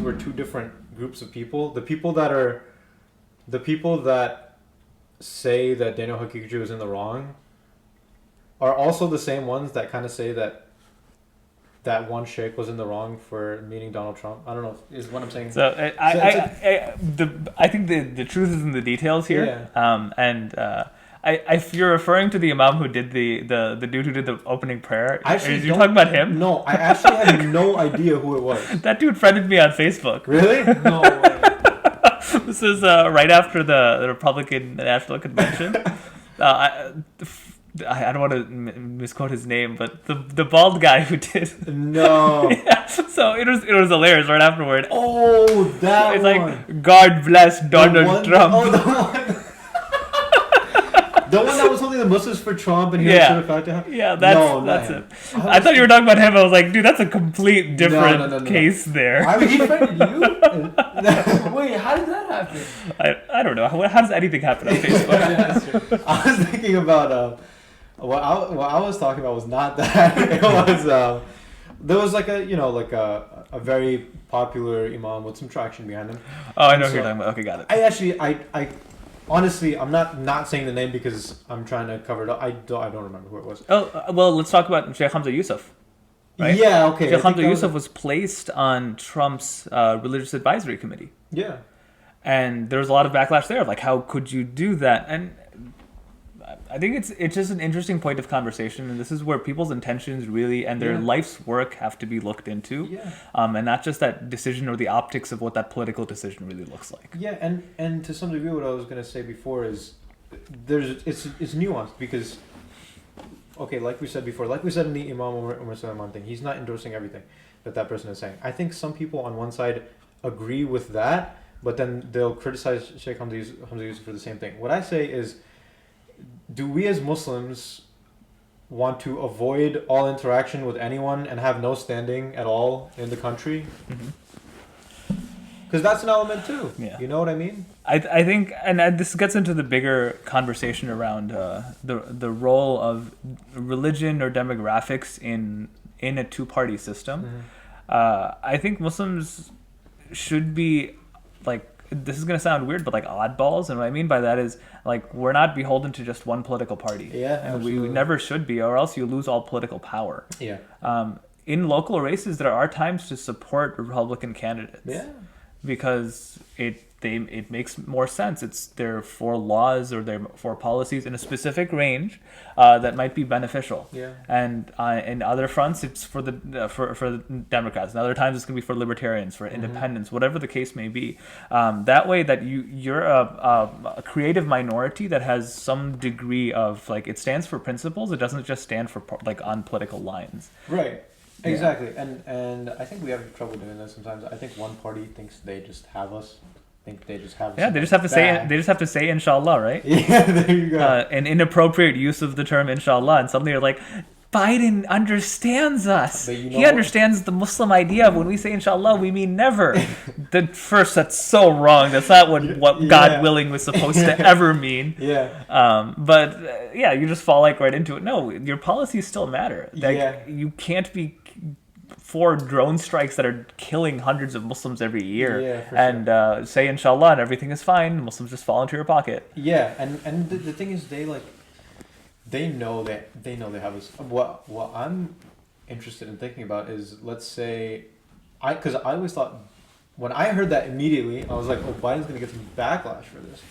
we're two different groups of people. The people that say that Daniel Haqiqatjou is in the wrong are also the same ones that kind of say that one sheikh was in the wrong for meeting Donald Trump. I don't know, is what I'm saying. So I think the truth is in the details here. Yeah. If you're referring to the imam who did the dude who did the opening prayer, are you talking about him? No, I actually had no idea who it was. That dude friended me on Facebook. Really? No way. This is right after the Republican National Convention. I don't want to misquote his name, but the bald guy who did. No. Yeah, so it was hilarious right afterward. Oh, that it's one. Like, God bless Donald Trump. Oh, the one. The one that was holding the Muslims for Trump and he was certified to have. Yeah, that's it. I thought you were talking about him. I was like, dude, that's a complete different case there. Why would he friended you? Wait, how did that happen? I don't know. How does anything happen on Facebook? That's true. I was thinking about what I was talking about was not that. It was there was like a very popular imam with some traction behind him. Oh, I know who you're talking about. Okay, got it. I honestly, I'm not saying the name because I'm trying to cover it up. I don't remember who it was. Oh, well, let's talk about Sheikh Hamza Yusuf. Right? Yeah, okay. Sheikh Hamza Yusuf was placed on Trump's religious advisory committee. Yeah. And there was a lot of backlash there, like, how could you do that? And I think it's just an interesting point of conversation, and this is where people's intentions really and their life's work have to be looked into, and not just that decision or the optics of what that political decision really looks like. Yeah, and to some degree, what I was going to say before is it's nuanced because, okay, like we said before, like we said in the Imam Umar Sulaiman thing, he's not endorsing everything that person is saying. I think some people on one side agree with that, but then they'll criticize Sheikh Hamza Yusuf for the same thing. What I say is, do we as Muslims want to avoid all interaction with anyone and have no standing at all in the country? Because that's an element too. Yeah. You know what I mean? I think, and this gets into the bigger conversation around the role of religion or demographics in a two-party system. I think Muslims should be like, this is going to sound weird, but like oddballs. And what I mean by that is, like, we're not beholden to just one political party. Yeah, and we never should be, or else you lose all political power. Yeah. In local races, there are times to support Republican candidates. Yeah. Because it makes more sense. They're for laws or they're for policies in a specific range that might be beneficial. Yeah. And in other fronts, it's for the Democrats. And other times, it's going to be for libertarians, for independents, whatever the case may be. That way, that you're a creative minority that has some degree of, like, it stands for principles. It doesn't just stand for like on political lines. Right. Exactly. And I think we have trouble doing that sometimes. I think one party thinks they just have us. They just have. Yeah, they just have to say. They just have to say inshallah, right? Yeah, there you go. An inappropriate use of the term inshallah, and suddenly you're like, Biden understands us. He understands the Muslim idea of when we say inshallah, we mean never. That's so wrong. That's not what God willing was supposed to ever mean. Yeah. But you just fall right into it. No, your policies still matter. You can't be for drone strikes that are killing hundreds of Muslims every year, and say inshallah and everything is fine. Muslims just fall into your pocket. Yeah, and the thing is, they know they have us. What I'm interested in thinking about is, let's say, because I always thought, when I heard that immediately, I was like, oh, Biden's gonna get some backlash for this,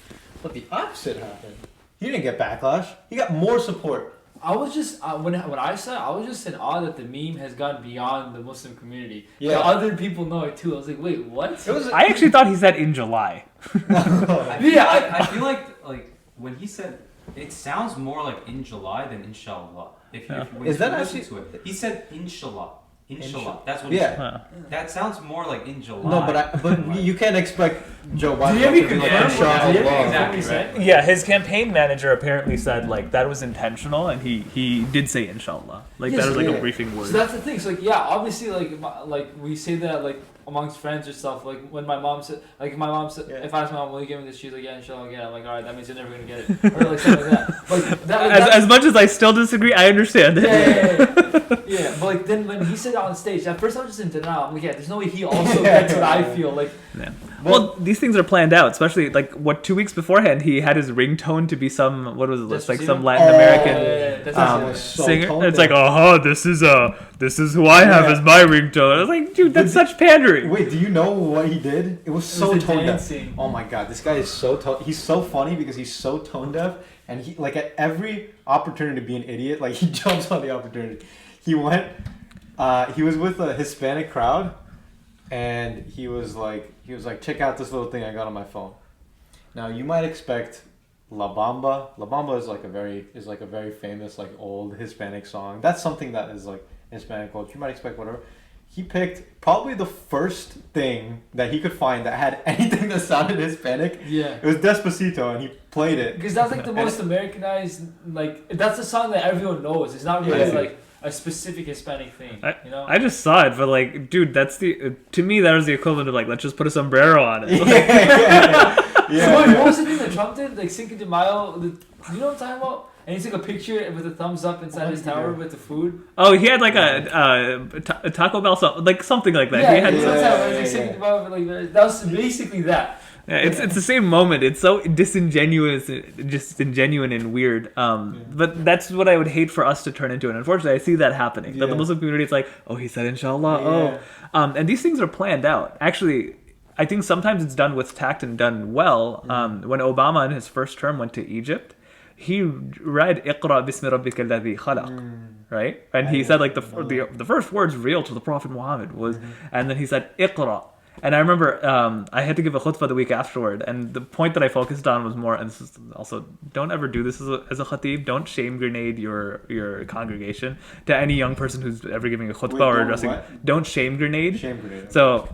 but the opposite happened. He didn't get backlash. He got more support. I was just when I saw it, I was just in awe that the meme has gone beyond the Muslim community. Yeah, the other people know it too. I was like, wait, what? I actually thought he said in July. I feel like when he said, it sounds more like in July than inshallah. Is that actually? He said inshallah. Inshallah. That's what he said. That sounds more like in July. No, but you can't expect Joe Biden to be like, exactly right. Yeah, his campaign manager apparently said that was intentional, and he did say inshallah. That was a briefing word. So that's the thing. So obviously like we say that amongst friends or stuff. Like when my mom said, if I asked my mom, will you give me this? She's like, yeah, inshallah, I'll get it. I'm like, alright, that means you're never gonna get it, or like something like that. Like as much as I still disagree, I understand it. Yeah. But like then when he said it on stage, at first I was just in denial. I'm like, yeah, there's no way he also gets what I feel. Like, yeah. Well, these things are planned out, especially like 2 weeks beforehand, he had his ringtone to be some like some Latin American singer. It's like, this is who I have as my ringtone. I was like, dude, that's such pandering. Wait, do you know what he did? It was so tone deaf. Oh my god, this guy is he's so funny because he's so tone deaf, and he like at every opportunity to be an idiot, like he jumps on the opportunity. He was with a Hispanic crowd, and he was like, check out this little thing I got on my phone. Now you might expect La Bamba. La Bamba is like a very famous like old Hispanic song. That's something that is like Hispanic culture. You might expect whatever. He picked probably the first thing that he could find that had anything that sounded Hispanic. Yeah. It was Despacito, and he played it. Because that's like the most Americanized, like that's the song that everyone knows. It's not really like a specific Hispanic thing, you know? I just saw it, but like, dude, that's to me that was the equivalent of like, let's just put a sombrero on it. So what was the thing that Trump did? Like Cinco de Mayo, you know what I'm talking about? And he took a picture with a thumbs up inside his tower with the food. Oh, he had like a Taco Bell, like something like that. That was basically that. Yeah, it's the same moment. It's so disingenuous and weird. But that's what I would hate for us to turn into. And unfortunately, I see that happening. That the Muslim community is like, oh, he said inshallah. And these things are planned out. Actually, I think sometimes it's done with tact and done well. When Obama in his first term went to Egypt, he read "Iqra bismi rabbika alladhi khalaq," right? And he said like the first words real to the Prophet Muhammad was, and then he said "Iqra." And I remember I had to give a khutbah the week afterward, and the point that I focused on was more, and this is also, don't ever do this as a khatib. Don't shame grenade your congregation. To any young person who's ever giving a khutbah or addressing, don't shame grenade. Shame grenade. So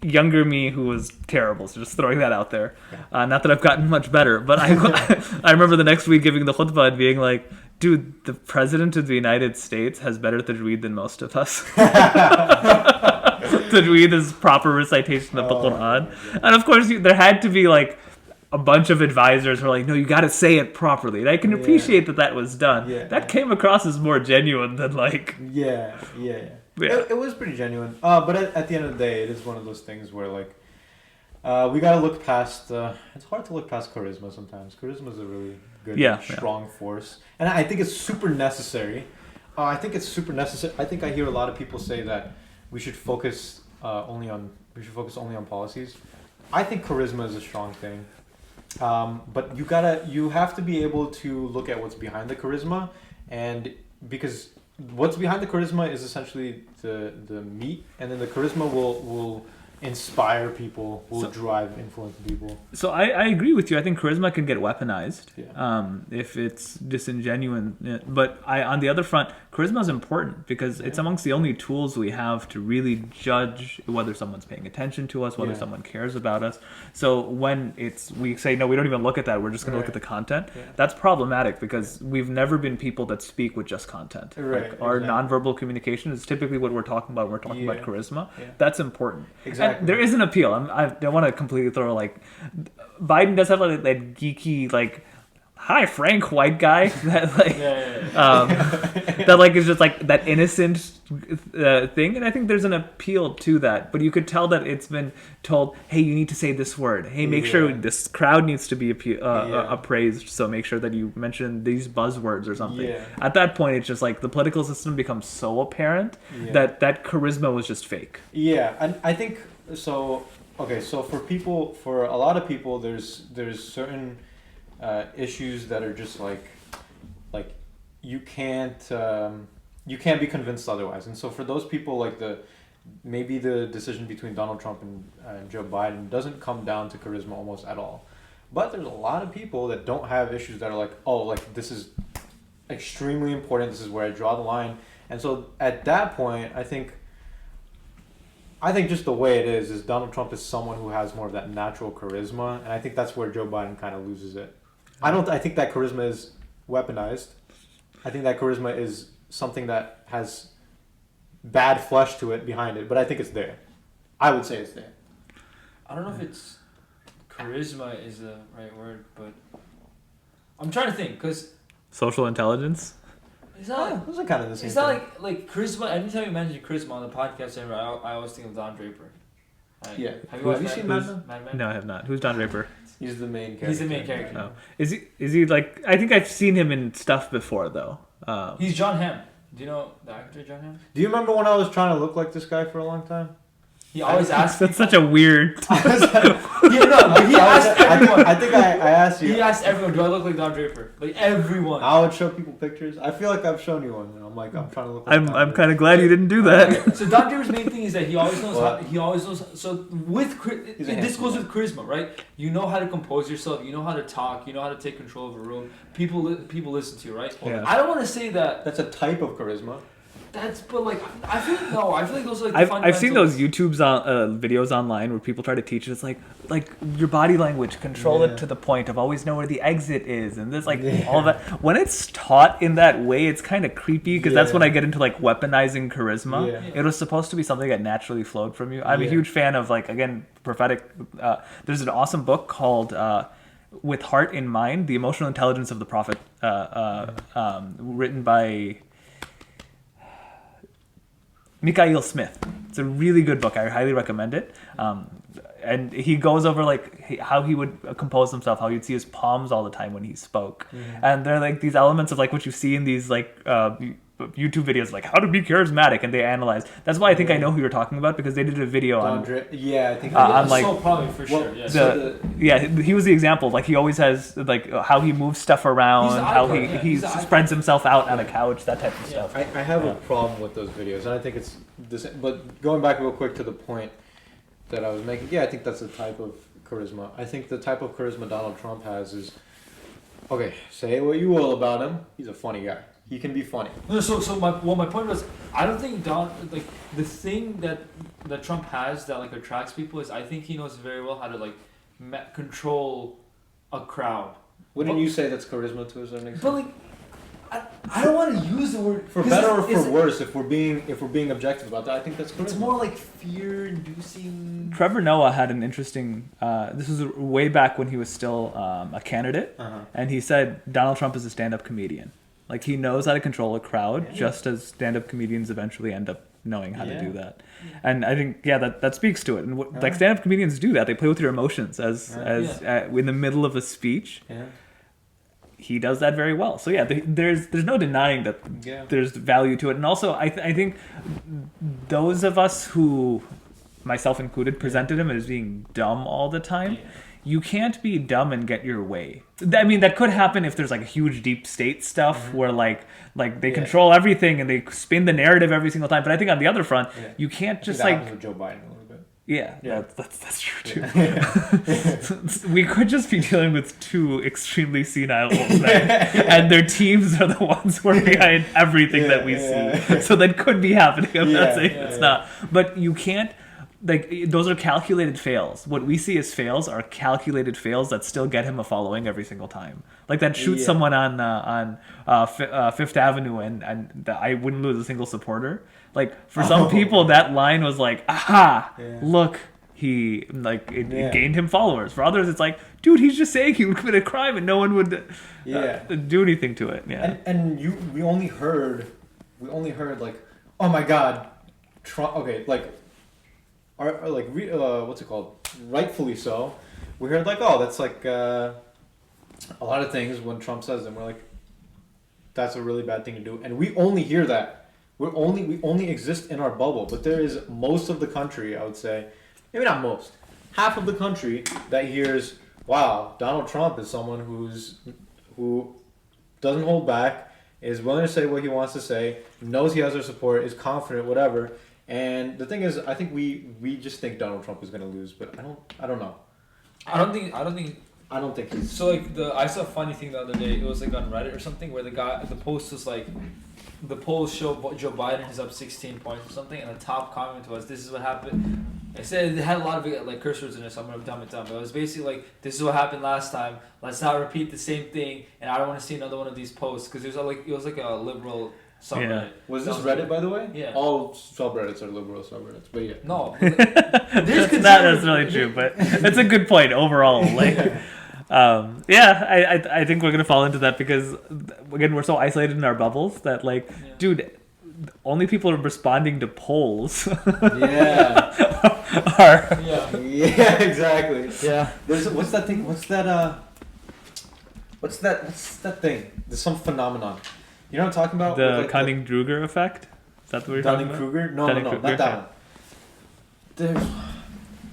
younger me who was terrible, so just throwing that out there. Not that I've gotten much better, but I remember the next week giving the khutbah and being like, dude, the President of the United States has better tajweed than most of us. Tajweed is proper recitation of the Quran. And of course, there had to be like a bunch of advisors who are like, no, you got to say it properly. And I can appreciate that was done. That came across as more genuine than like... Yeah. It was pretty genuine. But at the end of the day, it is one of those things where like, we got to look past... it's hard to look past charisma sometimes. Charisma is a really good, strong force. And I think it's super necessary. I think I hear a lot of people say that we should focus only on policies. I think charisma is a strong thing, but you have to be able to look at what's behind the charisma, and because what's behind the charisma is essentially the meat, and then the charisma will inspire people, will drive, influence people. So I agree with you. I think charisma can get weaponized if it's disingenuous. But on the other front, charisma is important because it's amongst the only tools we have to really judge whether someone's paying attention to us, whether someone cares about us. So when we say, no, we don't even look at that, we're just going to look at the content, that's problematic because we've never been people that speak with just content. Right, our nonverbal communication is typically what we're talking about when we're talking about charisma. That's important. Exactly. And there is an appeal. I don't want to completely throw like... Biden does have like that geeky like... Hi, Frank, white guy. That like, that like is just like that innocent thing, and I think there's an appeal to that. But you could tell that it's been told, "Hey, you need to say this word. Hey, make sure this crowd needs to be appraised. So make sure that you mention these buzzwords or something." Yeah. At that point, it's just like the political system becomes so apparent that charisma was just fake. Yeah, and I think so. Okay, so for a lot of people, there's certain issues that are just like you can't be convinced otherwise, and so for those people, like maybe the decision between Donald Trump and Joe Biden doesn't come down to charisma almost at all, but there's a lot of people that don't have issues that are like, oh, like this is extremely important, this is where I draw the line, and so at that point, I think just the way it is Donald Trump is someone who has more of that natural charisma, and I think that's where Joe Biden kind of loses it. I think that charisma is weaponized. I think that charisma is something that has bad flesh to it behind it, but I think it's there. I would say it's there. I don't know if it's charisma is the right word, but I'm trying to think because Social intelligence. it's not. Those are kind of the same. It's not like charisma. Anytime you mention charisma on the podcast, I always think of Don Draper. Like, Yeah. Have you watched seen Mad Men? Mad Men? No, I have not. Who's Don Draper? He's the main character. He's the main character. Oh, is he like? I think I've seen him in stuff before though. He's John Hamm. Do you know the actor John Hamm? Do you remember when I was trying to look like this guy for a long time? He always asks. That's such a weird. He asked everyone. I think I asked you. He asked everyone, "Do I look like Don Draper?" Like everyone. I would show people pictures. I feel like I've shown you one, and I'm like, I'm trying to look. Like I'm kind of glad you didn't do that. Okay, so Don Draper's main thing is that he always knows. What? He always knows. So He's a this goes handsome with charisma, right? You know how to compose yourself. You know how to talk. You know how to take control of a room. People listen to you, right? Yeah. I don't want to say that. That's a type of charisma. But like I feel like those are like. The I've seen those fundamentals. videos online where people try to teach it. It's like your body language, control it to the point of always know where the exit is, and there's all that. When it's taught in that way, it's kind of creepy because that's when I get into like weaponizing charisma. Yeah. It was supposed to be something that naturally flowed from you. I'm a huge fan of prophetic. There's an awesome book called "With Heart in Mind: The Emotional Intelligence of the Prophet," written by Mikael Smith. It's a really good book. I highly recommend it. And he goes over how he would compose himself, how you'd see his palms all the time when he spoke. Mm-hmm. And they're like these elements of like what you see in these YouTube videos, like how to be charismatic, and they analyze. That's why I think I know who you're talking about, because they did a video on. Yeah, I think. On like so probably for sure. Yeah. He was the example. Like he always has like how he moves stuff around, how he spreads himself out on a couch, that type of stuff. I have a problem with those videos, and I think it's this. But going back real quick to the point that I was making, yeah, I think that's a type of charisma. I think the type of charisma Donald Trump has is, okay, say what you will about him, he's a funny guy. He can be funny. No, my point was, I don't think the thing that Trump has that like attracts people is I think he knows very well how to like control a crowd. Wouldn't you say that's charisma to a certain extent? But like, I don't want to use the word for better or for worse. If we're being objective about that, I think that's charisma. It's more like fear-inducing. Trevor Noah had an interesting. This was way back when he was still a candidate, and he said Donald Trump is a stand-up comedian. Like he knows how to control a crowd, just as stand-up comedians eventually end up knowing how to do that. And I think that speaks to it. And like stand-up comedians do that. They play with your emotions as in the middle of a speech. Yeah. He does that very well. So yeah, there's no denying that there's value to it. And also I think those of us who, myself included, presented him as being dumb all the time. Yeah. You can't be dumb and get your way. I mean, that could happen if there's like a huge deep state stuff where like they control everything and they spin the narrative every single time. But I think on the other front, you can't just that happens with Joe Biden a little bit. Yeah. That's true too. We could just be dealing with two extremely senile old men, and their teams are the ones who are behind everything that we see. So that could be happening. I'm not saying it's not, but you can't. Like those are calculated fails. What we see as fails are calculated fails that still get him a following every single time. Like that shoots someone on Fifth Avenue and I wouldn't lose a single supporter. Like for some people that line was like, aha, look, he it gained him followers. For others it's like, dude, he's just saying he would commit a crime and no one would do anything to it. Yeah. And we only heard like, oh my God, Trump. Okay, like. What's it called? Rightfully so. We heard like, oh, that's like a lot of things when Trump says them. We're like, that's a really bad thing to do, and we only hear that. We only exist in our bubble. But there is most of the country, I would say, maybe not most, half of the country that hears, wow, Donald Trump is someone who doesn't hold back, is willing to say what he wants to say, knows he has our support, is confident, whatever. And the thing is, I think we just think Donald Trump is going to lose, but I don't know. I don't think he's. So like I saw a funny thing the other day. It was like on Reddit or something where the post was like, the polls show Joe Biden is up 16 points or something, and the top comment was, "This is what happened." I said it had a lot of like curse words in it, so I'm gonna dumb it down. But it was basically like, "This is what happened last time. Let's not repeat the same thing." And I don't want to see another one of these posts because it was like a liberal subreddit. Was this Reddit, by the way? Yeah. All subreddits are liberal subreddits, but yeah. No. That's not necessarily true, but it's a good point overall. Like, I think we're gonna fall into that because again we're so isolated in our bubbles that dude, only people responding to polls Yeah. are Yeah, exactly. Yeah. There's what's that thing? What's that thing? There's some phenomenon. You know what I'm talking about? the With, like, Dunning-Kruger effect. Is that what you're talking about? Dunning-Kruger? No, Dunning-Kruger, not that okay. one. There's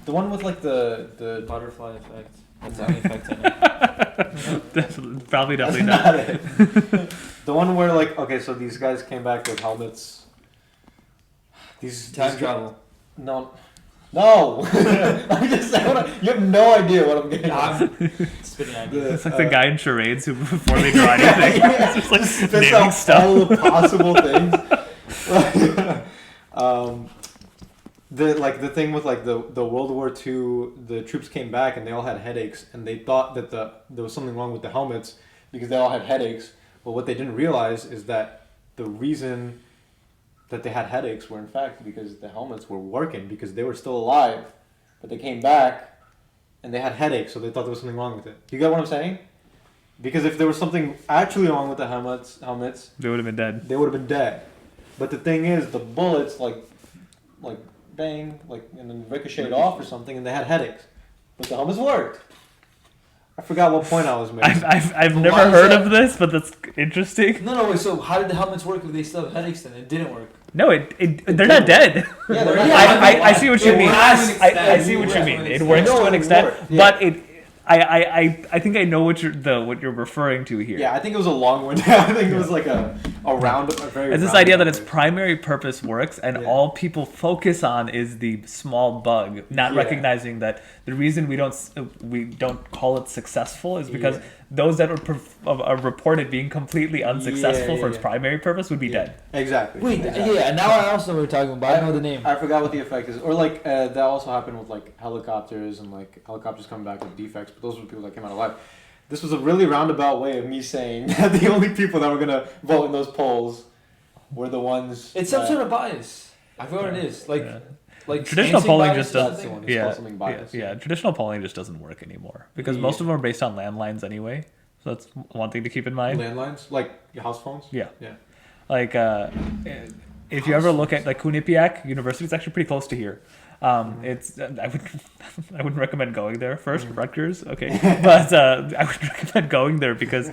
the one with like the Butterfly effect. That's the only effect I know. Probably That's definitely not not. it. The one where okay, so these guys came back with helmets. These Time these travel. No. I'm just saying. You have no idea what I'm getting. I'm spitting ideas. It's like the guy in charades who, before they draw anything, it's just like spits naming out stuff. all the possible things. The thing with the World War II, the troops came back and they all had headaches, and they thought that there was something wrong with the helmets because they all had headaches. But what they didn't realize is that the reason that they had headaches were in fact because the helmets were working because they were still alive, but they came back and they had headaches, so they thought there was something wrong with it. You get what I'm saying? Because if there was something actually wrong with the helmets, They would have been dead. they would have been dead. But the thing is, the bullets like bang, and then ricocheted off or something, and they had headaches. But the helmets worked. I forgot what point I was making. I've But never why is heard that? of this, but that's interesting. No, wait, so how did the helmets work if they still have headaches then? It didn't work. No, they're not dead. Yeah, they're Yeah, I see what you it mean. works. I see what you mean. It works No, to an it extent, worked, yeah. but I think I know what you're referring to here. Yeah, I think it was a long one. I think it was like a round, a very. It's this idea that its primary purpose works, and Yeah. all people focus on is the small bug, not Yeah. recognizing that the reason we don't call it successful is because Yeah. those that are reported being completely unsuccessful Yeah, for its yeah. primary purpose would be dead. Exactly. Wait, exactly. yeah, now I also know what we're talking about. I know the name. I forgot what the effect is, or that also happened with helicopters and helicopters coming back with defects, but those were people that came out alive. This was a really roundabout way of me saying that the only people that were gonna vote in those polls were the ones. It's some that- sort of bias. I forgot what it is. Yeah. Like Traditional instinct polling bias just or doesn't. That's the something? one. It's called something bias. Yeah, traditional polling just doesn't work anymore because Yeah. most of them are based on landlines anyway. So that's one thing to keep in mind. Landlines, like your house phones. Yeah. Yeah. Like, if you ever look at Quinnipiac University, it's actually pretty close to here. It's I wouldn't recommend going there first. Rutgers, okay, but I would recommend going there because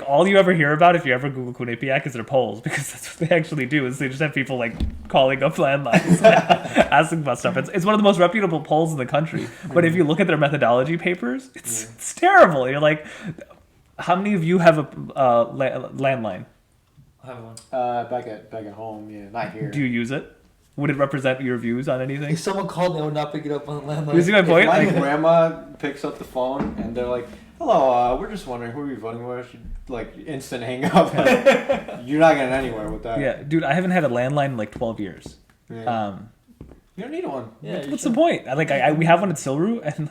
all you ever hear about if you ever Google Quinnipiac is their polls, because that's what they actually do. Is they just have people calling up landlines, asking about stuff. It's one of the most reputable polls in the country. But if you look at their methodology papers, it's terrible. You're like, how many of you have a landline? I have one. Back at home, yeah, not here. Do you use it? Would it represent your views on anything? If someone called me, I would not pick it up on the landline. You see my If point? my grandma picks up the phone and they're like, "Hello, we're just wondering who are you voting for?" She'd instant hang up. You're not getting anywhere with that. Yeah, dude, I haven't had a landline in 12 years. Yeah. You don't need one. Yeah, What's the point? We have one at Silru, and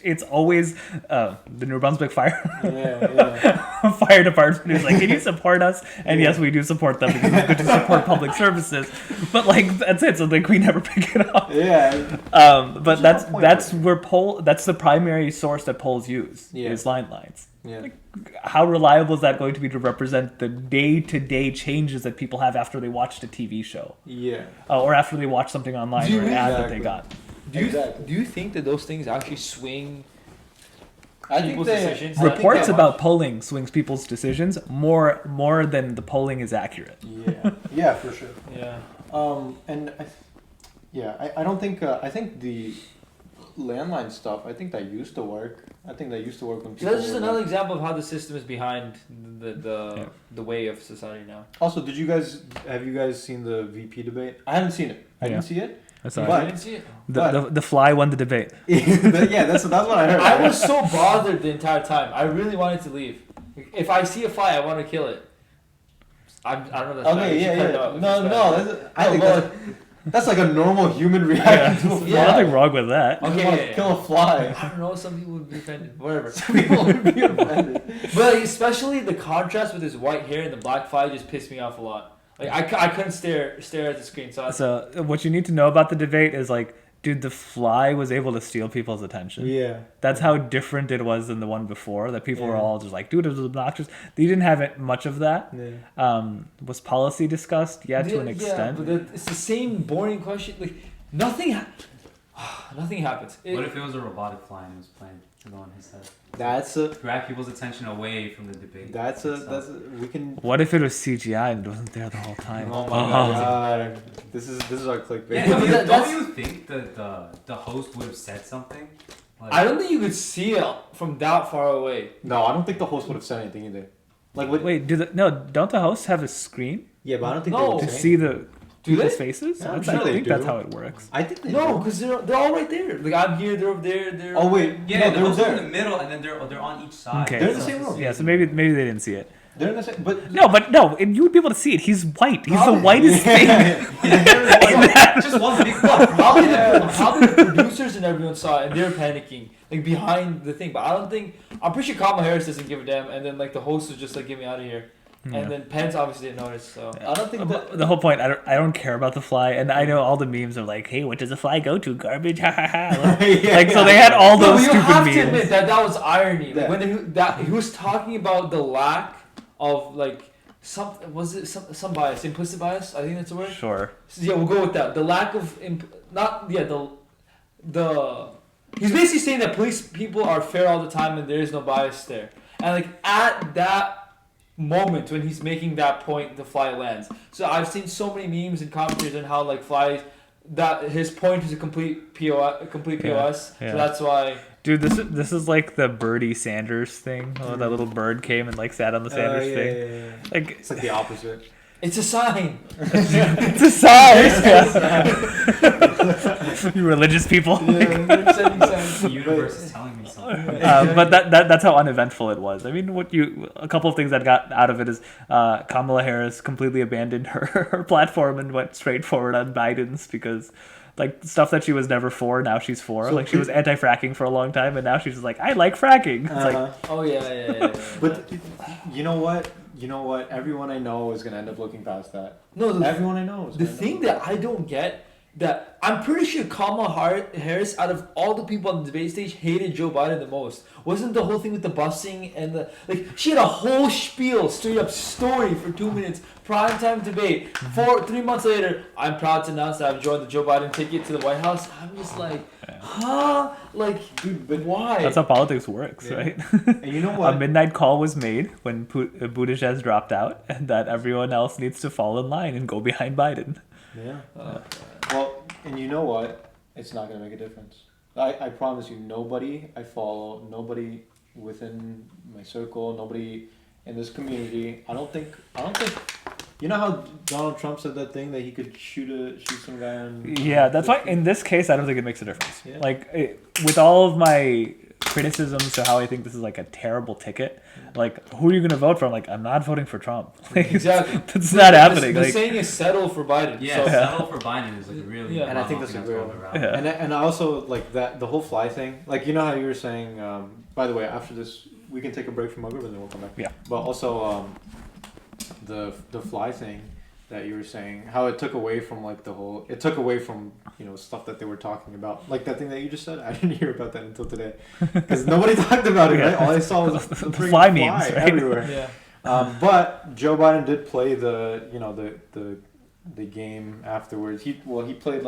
it's always the New Brunswick Fire Yeah. Fire Department is like, can you support us? And yes, we do support them because it's good to support public services. But that's it. So we never pick it up. Yeah. But There's no point that's to it. where that's the primary source that polls use Yeah. is landlines. Yeah. How reliable is that going to be to represent the day-to-day changes that people have after they watched a TV show? Yeah. Or after they watch something online or an ad that they Exactly. got. Do you think that those things actually swing I think people's they, decisions? I think Reports they- about polling swings people's decisions more than the polling is accurate. Yeah. Yeah, for sure. Yeah. And I don't think I think the landline stuff. I think that used to work. I think that used to work when So people. that's just were, another like- example of how the system is behind the Yeah. the way of society now. Also, have you guys seen the VP debate? I haven't seen it. I Yeah. didn't see it. That's You all But- right. didn't see it? The fly won the debate. Yeah, that's what I heard. I was so bothered the entire time. I really wanted to leave. If I see a fly, I want to kill it. I don't know. If that's bad. Okay, You should cut it yeah. out if No, it's no. bad. I think No, that's. That's like a normal human reaction to a There's fly. nothing wrong with that. You Okay, wanna yeah, kill a fly. I don't know. Some people would be offended. Whatever. People would be offended. But like, especially the contrast with his white hair and the black fly just pissed me off a lot. Like I couldn't stare at the screen. So what you need to know about the debate is like, dude, the fly was able to steal people's attention. Yeah. That's how different it was than the one before. That people were Yeah. all just like, dude, it was obnoxious. They didn't have it, much of that. Yeah. Was policy discussed? Yeah, to an extent. Yeah, but it's the same boring question. Like nothing happens. What if it was a robotic fly and it was playing on his head? That's a. Grab people's attention away from the debate. We can. What if it was CGI and it wasn't there the whole time? Oh my god. This is our clickbait. Yeah, Yeah, don't you think that the host would have said something? Like, I don't think you could see it from that far away. No, I don't think the host would have said anything either. Like what? Wait, don't the hosts have a screen Yeah, but I don't think No. they would to say see the Do they? people's faces? Yeah, I I'm sure I they think do. that's how it works. I think they No, do. because they're all right there. Like I'm here, they're over there. They're. Oh wait, yeah, no, the they're host is there. in the middle, and then they're on each side. Okay. They're in the same room. Yeah, so maybe they didn't see it. They're in the same. But No, and you would be able to see it. He's white. He's the Probably. whitest thing. Just one big Probably the producers and everyone saw it and they're panicking like behind the thing. But I don't think I'm pretty sure Kamala Harris doesn't give a damn. And then like the host was just like, "Get me out of here." Yeah. And then Pence obviously didn't notice. So I don't think that. The whole point, I don't care about the fly, and I know all the memes are like, "Hey, what does the fly go to? Garbage!" Ha ha ha. Like, so they had all No, those you stupid have to memes. admit that was irony. Like Yeah. when he was talking about the lack of like some bias, implicit bias. I think that's the word. Sure. So, yeah, we'll go with that. The lack of the he's basically saying that police people are fair all the time and there is no bias there. And like at that moment when he's making that point, the fly lands. So I've seen so many memes and commentaries on how like flies that his point is a complete POS. Yeah. So that's why. Dude, this is like the Bernie Sanders thing. Oh, that little bird came and like sat on the Sanders thing. Yeah. Like It's like the opposite. It's a sign. it's a size. You religious people. They're sending signs. The universe is telling me something. But that's how uneventful it was. I mean, a couple of things that got out of it is Kamala Harris completely abandoned her platform and went straight forward on Biden's because like stuff that she was never for, now she's for. So like she was anti-fracking for a long time, and now she's just like, I like fracking. It's like, Oh yeah. But you know what? Everyone I know is gonna end up looking past that. No, Everyone I know is the gonna end thing that I don't get, that I'm pretty sure Kamala Harris, out of all the people on the debate stage, hated Joe Biden the most. Wasn't the whole thing with the busing and the like? She had a whole spiel, straight up story for 2 minutes, prime time debate. 3 months later, I'm proud to announce that I've joined the Joe Biden ticket to the White House. I'm just like, huh? Like, Dude, but why? that's how politics works, Yeah. right? And you know what? A midnight call was made when Buttigieg dropped out, and that everyone else needs to fall in line and go behind Biden. Yeah. Uh, Well, and you know what? It's not gonna make a difference. I promise you, nobody I follow, nobody within my circle, nobody in this community. I don't think. You know how Donald Trump said that thing that he could shoot some guy on. Yeah, that's why in this case I don't think it makes a difference. Yeah. Like with all of my criticisms to how I think this is like a terrible ticket, like who are you gonna vote for? I'm like, I'm not voting for Trump. Like, Exactly. That's not happening. The Like, saying is settle for Biden. Yeah, So, settle for Biden is like really. Yeah. And I think that's a that's great going one. around. Yeah. And I also like that the whole fly thing. Like you know how you were saying. By the way, after this, we can take a break from our group and then we'll come back. Yeah. But also, the fly thing that you were saying, how it took away from like the whole. It took away from stuff that they were talking about, like that thing that you just said. I didn't hear about that until today, because nobody talked about it. Yeah. Right? All I saw was The freaking fly memes, right? everywhere. yeah. But Joe Biden did play the game afterwards. He played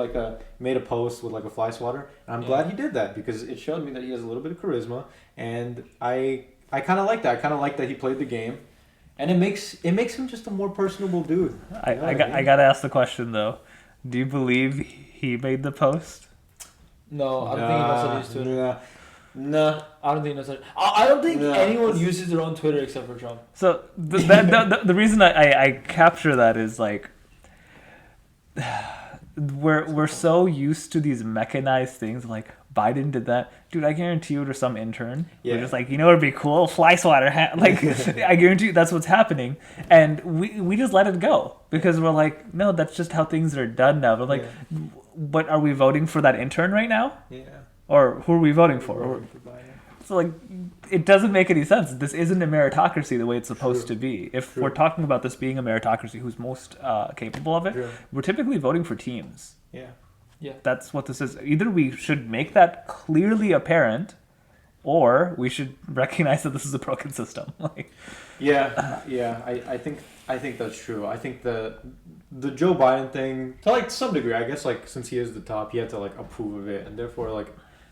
made a post with like a fly swatter, and I'm glad he did that because it showed me that he has a little bit of charisma, and I kind of like that. I kind of like that he played the game, and it makes him just a more personable dude. I gotta ask the question though. Do you believe he made the post? No, I don't think he knows how to use Twitter. Nah. I don't think he knows how to. I don't think No. anyone uses their own Twitter except for Trump. So the reason I capture that is like we're so used to these mechanized things like, Biden did that. Dude, I guarantee you there's some intern Yeah. who's just like, you know what'd be cool? Fly swatter hat. Like, I guarantee you that's what's happening. And we just let it go because we're like, no, that's just how things are done now. But like, but are we voting for that intern right now? Yeah. Or who are we voting for? Voting for Biden. So like, it doesn't make any sense. This isn't a meritocracy the way it's supposed to be. If we're talking about this being a meritocracy, who's most capable of it, we're typically voting for teams. Yeah. That's what this is. Either we should make that clearly apparent, or we should recognize that this is a broken system. Like, I think that's true. I think the Joe Biden thing, to like some degree, I guess, like since he is the top, he had to like approve of it, and therefore like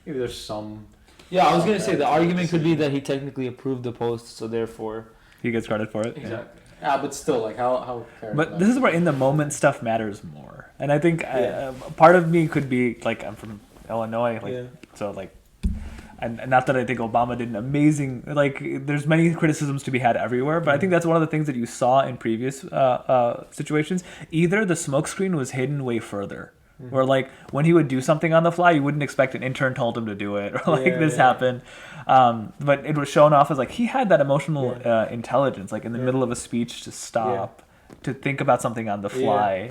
maybe there's some. Yeah, I was gonna say the argument could be that he technically approved the post, so therefore he gets credit for it. exactly. Yeah, but still, like how. But this is where in the moment stuff matters more, and I think part of me could be like I'm from Illinois, like so like. And not that I think Obama did an amazing, like, there's many criticisms to be had everywhere, but I think that's one of the things that you saw in previous situations. Either the smokescreen was hidden way further, where, like, when he would do something on the fly, you wouldn't expect an intern told him to do it, or, like, this happened. But it was shown off as, like, he had that emotional intelligence, like, in the middle of a speech to stop, to think about something on the fly,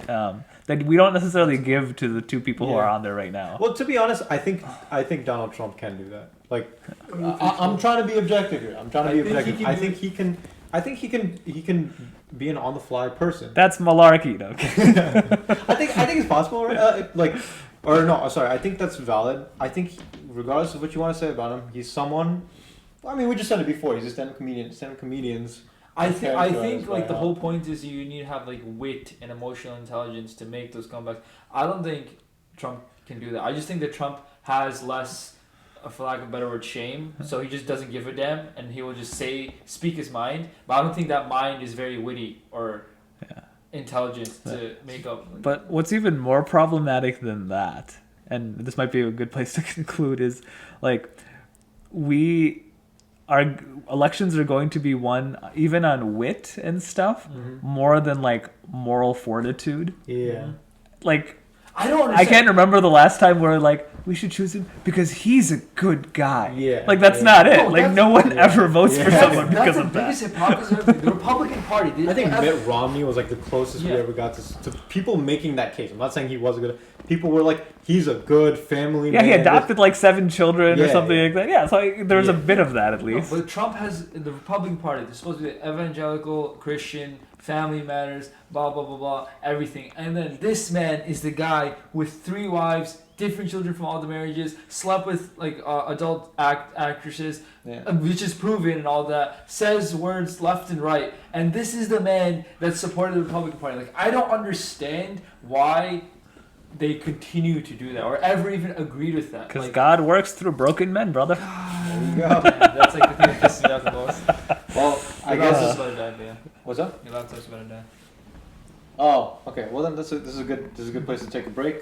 that we don't necessarily give to the two people who are on there right now. Well, to be honest, I think Donald Trump can do that. Like, I'm trying to be objective here. I think he can. I think he can be an on-the-fly person. That's malarkey, though. I think it's possible, right? I think that's valid. I think regardless of what you want to say about him, he's someone. I mean, we just said it before. He's a stand-up comedian. Stand-up comedians. I think like the whole point is you need to have like wit and emotional intelligence to make those comebacks. I don't think Trump can do that. I just think that Trump has less, for lack of a better word, shame. So he just doesn't give a damn, and he will just speak his mind. But I don't think that mind is very witty or intelligent to make up. But what's even more problematic than that, and this might be a good place to conclude, is like our elections are going to be won even on wit and stuff more than like moral fortitude. Yeah. Like, I don't understand. I can't remember the last time where like we should choose him because he's a good guy. Yeah. Like that's not it. No, like no one ever votes for someone That's because the of that. biggest hypocrisy of everything. The Republican Party. I think Mitt Romney was like the closest we Yeah. ever got to people making that case. I'm not saying he was a good. People were like, he's a good family Yeah, man. he adopted like 7 children or Yeah, something yeah. like that. Yeah, so there was a Yeah. bit of that at No, least. but Trump has the Republican Party. They're supposed to be evangelical, Christian, family matters, blah blah blah blah, everything. And then this man is the guy with 3 wives, different children from all the marriages, slept with like adult actresses, which is proven and all that. Says words left and right, and this is the man that supported the Republican Party. Like I don't understand why they continue to do that or ever even agreed with that. Because Like, God works through broken men, brother. There you go. that's like the thing that pisses me off the most. Well, I Your guess. laptop's about to die, man. What's up? Your laptop's about to die. Oh, okay. Well then, this is a good place to take a break.